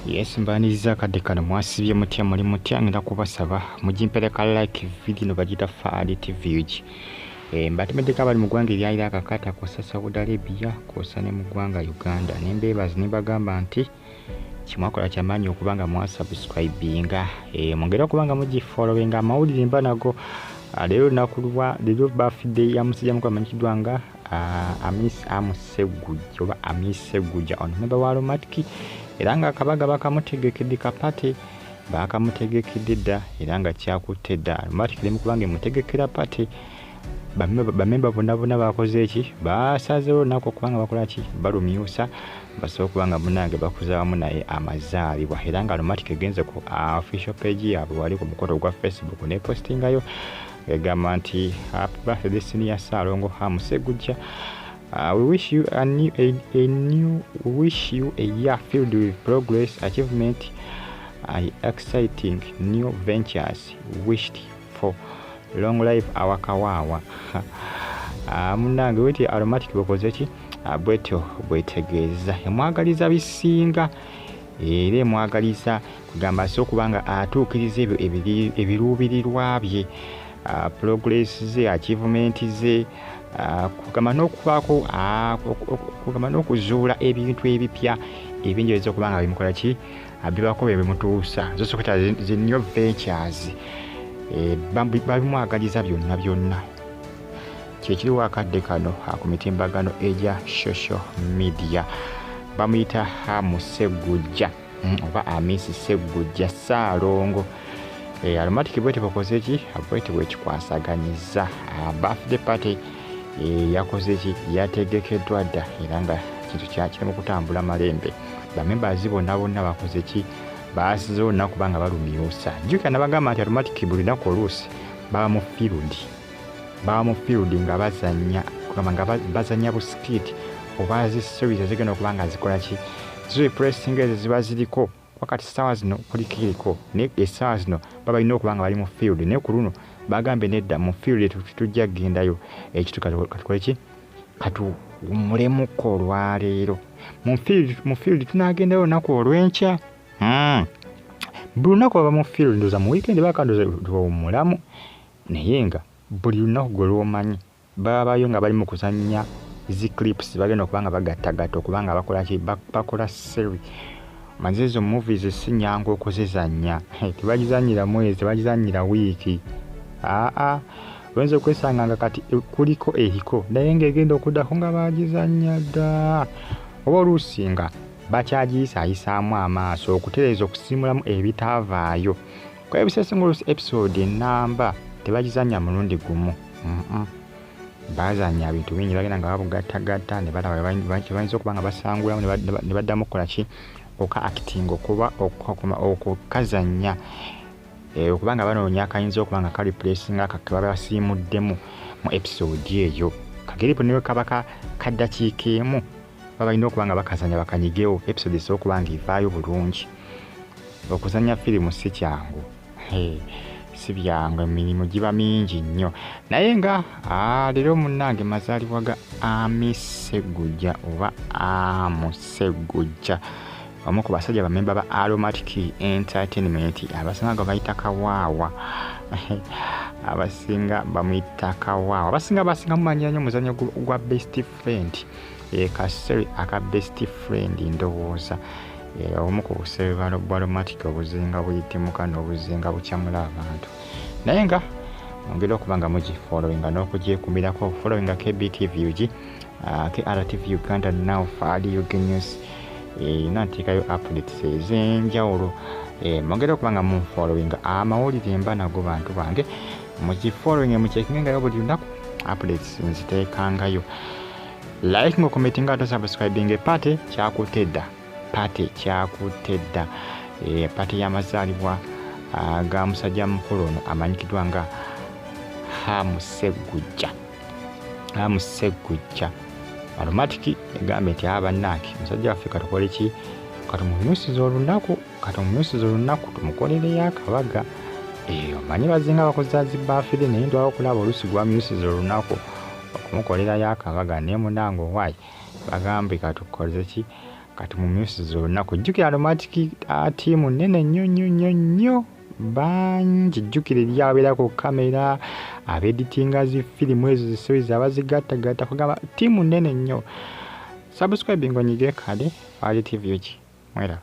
Yes, mbaniriza kadde kano mwasibye mutya muli mutya ngenda kubasaba mujimpereka like video no bagita Faali TV. Mbatemedeka bali mu ggwanga eryalira akakata kosa Saudi Arabia kosa ne mu ggwanga Uganda nembeebazi nembagamba nti kimwakola kyamaanyi okubanga mwasubscribinga mwongera okubanga mugifollowinga amawulire mba nago leero nakulwa leero birthday ya musajja mukulu amanyikiddwa nga Amusegujja oba Amisegujja ono member wa Aromatic era nga akabaga bakamutegekedde kapate bakamutegekedde dda era nga kyakutte dda Aromatic lemu kubanga mutegekera pate bamemba bonna bakoze eki basazeewo nako kubanga bakola ki balumyusa basobola kubanga munange bakuza wamu naye amazaalibwa era nga Aromatic egenze ku official page yaabwe wali ku mukono gwa Facebook ne postingayo egamba nti happy birthday senior Ssalongo Amusegujja. We wish you a year filled with progress, achievement, exciting new ventures. Wished for long life awakawawa. Munange weti Aromatic bokoze ki bwetyo bwetegeeza emwagaliza bisinga era emwagaliza kugamba so kubanga atuukiriza ebyo ebiruubirirwa bye progress ze achievement ze kugamba n'okubaako kugamba n'okuzuula ebintu ebipya ebinjiriza okubanga bimukola ki bibako bimutuusa zosoketa zi new ventures babimwagaliza byonna kyekiriwo akadde kano ku mitimbagano egya social media bamuyita Amusegujja oba Amisegujja Ssalongo. Aromatic bwete bakoze ki bwete bwekikwasaganyiza birthday party yakoze ki yategekeddwa dda era nga kintu kyakirimu kutambula malembe bamembazi bonna bakoze ki baasizeewo nnaku kubanga balumyusa jjukira nabagamba nti Aromatic buli naku oluusi baba mu field nga bazanya kugamba nga bazanya busikiti oba ziseries zigenda okubanga zikola ki zipressing ezo ziba ziriko wakati sawa zino kulikiriko ne esawa zino baba ino okubanga bali mu field ne ku luno bagambe nedda mu field tujja gendayo ekitu katukole ki katu mulemuko olwaleero mu field tunagendayo nako olwenkya buli lunaku baba mu field ndoza mu weekend bakandoza mulamu naye nga buli lunaku gwe lwomanyi babayo nga bali mu kuzannya zi clips bagenda okubanga bagattagatta okubanga bakola ki bakola series mazezo movies sinyango okozezanya tebagizanyira mwezi tebagizanyira wiiki wenzo kwesanga nga kati kuliko ehiko naye ngegenda okuddako nga bagizanya dda oba oluusinga bakyagiyisaayisaamu amaaso okutereeza okusimulamu ebitaavaayo kwa ebisesinga episode enamba tebagizanya mulundi gumu bazanya bintu bingi bagenda nga babugattagatta ne balaba bayinza okuba nga basangulamu ne baddamu okukola ki oka acting okuba okukazanya okubanga banoonya akayinza okuba nga kali placing akakeba basiimuddemu mu episode eyo kageripo niwe kabaka kaddakiika emu baba balina okuba nga bakazanya bakanyigewo episode esobola nga ivaayo bulungi. Okuzanya firimu si kyangu si byangu emirimu giba mingi nnyo naye nga leero munnange mazaalibwa ga Amisegujja oba Amusegujja omu ku basajja bamemba ba Aromatic Entertainment abasinga bayita Kawaawa abasinga bamuyita Kawaawa abasinga mumanya nnyo muzannyo gwa best friend kaseri aka best friend ndowooza omu ku busebe bwa Aromatic obuzinga buyitimuka n'obuzinga bukyamula abantu naye nga ongera okuba nga mugifollowinga n'okugyekumirako followinga KBTV KRTV Uganda Now Faali UG News nanteekayo updates ez'enjawulo mwongera okuba nga mufollowinga amawulire mba nago bantu bange mugifollowinga mukyekingengayo buli lunaku updates nziteekangayo like ngo commenting ato subscribing pate kyakutte dda pate y'amazaalibwa ga musajja mukulu ono amanyikiddwa nga Amusegujja. Aromatic egambe nti abannange musajja waffe katukole ki katumunyusiza olunaku tumukolereyo akabaga omanyi bazinga bakoza zibbaafire naye ntwala okulaba oluusi gwamyusiza olunaku okumukolerayo akabaga naye munange owaayi bagambe katukoze ki kati mu myusi zonna kujjukira Aromatic tiimu nene nnyo bangi jjukira eri abeera ku kamera abeditinga zifirimu ezo ziseries abazigattagatta kugamba tiimu nene nnyo. Subscribe ng'onyige kale Ali TV ki mwera.